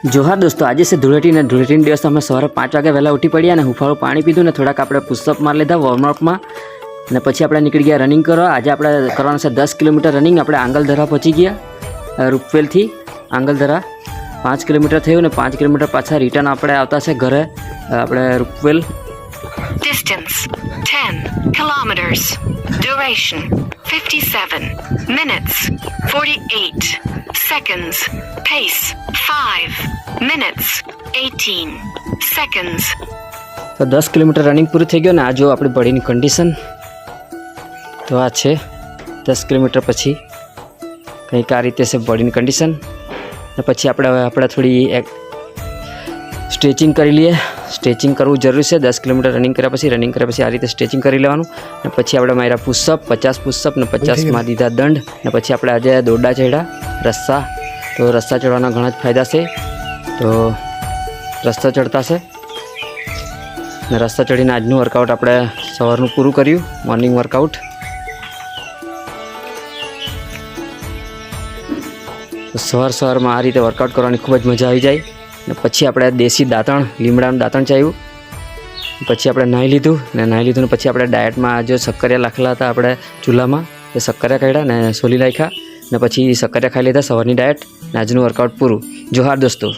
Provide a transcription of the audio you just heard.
जोहार दोस्तों, आज से धूळेटी ने धूळेटी दिवस अमे सवारे 5 वागे वहेला उठी पड्या ने हुफाळुं पाणी पीधुं ने थोड़ाक आपणे पुशअप मारी लीधा वॉर्मअप में ने पछी आपणे निकળી गया रनिंग करवा। आज आपणे करवानुं छे 10 किलोमीटर रनिंग। आपणे आंगलधरा पहोंची गया रूपवेल थी आंगलधरा 5 किलोमीटर थयुं ने 5 किलोमीटर पाछा रिटर्न आपणे आवता छे घरे आपणे रूपवेल। Distance 10 kilometers. Duration 57 minutes 48 seconds. Pace 5 minutes 18 seconds. तो 10 किलोमीटर रनिंग पूरी थी गई ने आ जो अपनी बॉडी कंडीशन तो आ छे 10 किलोमीटर पछी कंईक आ रीते से बॉडी कंडीशन ने पछी आपणे थोड़ी एक स्ट्रेचिंग करी लीए। स्ट्रेचिंग करવું जरूरी है। 10 किलोमीटर रनिंग कर्या पछी आ रीते स्ट्रेचिंग करी लेवानुं ने पछी आपणे मार्या पुशअप 50 पुशअप ने 50 में दीधा दंड ने पछी आपणे आज दोरडा चढ़्या रस्सा। तो रस्सा चढ़वाना घणा ज फायदा छे। तो रस्ता चढ़ता से ने रस्ता चढ़ीने आजનું वर्कआउट આપણે સવારનું પૂરું કર્યું મોર્નિંગ વર્કઆઉટ। તો સવારમાં આ રીતે વર્કઆઉટ કરવાની ખૂબ જ મજા આવી જાય ને પછી આપણે દેશી દાંતણ લીમડાનું દાંતણ ચાવ્યું પછી આપણે નાહી લીધું ને પછી આપણે ડાયટમાં જો શક્કરિયા લાખેલા હતા આપણે ચૂલામાં એ શક્કરિયા કાઢ્યા ને સોલી નાખ્યા ને પછી શક્કરિયા ખાઈ લીધા સવારની ડાયટ ને આજનું વર્કઆઉટ પૂરું। જોહાર દોસ્તો।